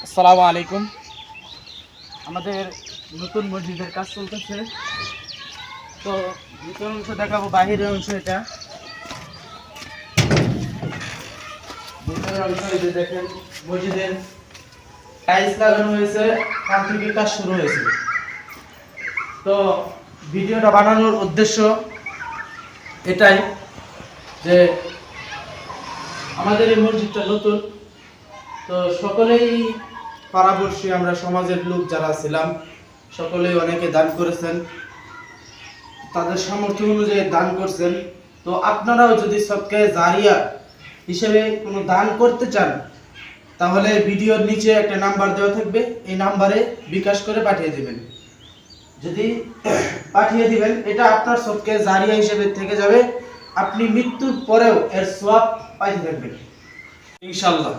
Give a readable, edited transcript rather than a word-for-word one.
আসসালামু আলাইকুম। আমাদের নতুন মসজিদের কাজ চলতেছে, তো ভিতরের অংশ দেখাবো, বাহিরের অংশ এটা। ভিতরের অংশ এই যে দেখেন, মসজিদের টাইলস লাগানো হয়েছে, কাল থেকে কাজ শুরু হয়েছে। তো ভিডিওটা বানানোর উদ্দেশ্য এটাই যে আমাদের এই মসজিদটা নতুন, তো সকলেই পাড়াপড়শি আমরা সমাজের লোক যারা ছিলাম সকলেই অনেকে দান করেছেন, তাদের সামর্থ্য অনুযায়ী দান করছেন। তো আপনারাও যদি সদকায়ে জারিয়া হিসেবে কোনো দান করতে চান, তাহলে ভিডিওর নিচে একটা নাম্বার দেওয়া থাকবে, এই নাম্বারে বিকাশ করে পাঠিয়ে দিবেন। যদি পাঠিয়ে দিবেন, এটা আপনার সদকায়ে জারিয়া হিসেবে থেকে যাবে, আপনি মৃত্যুর পরেও এর সওয়াব পাইতে থাকবেন ইনশাআল্লাহ।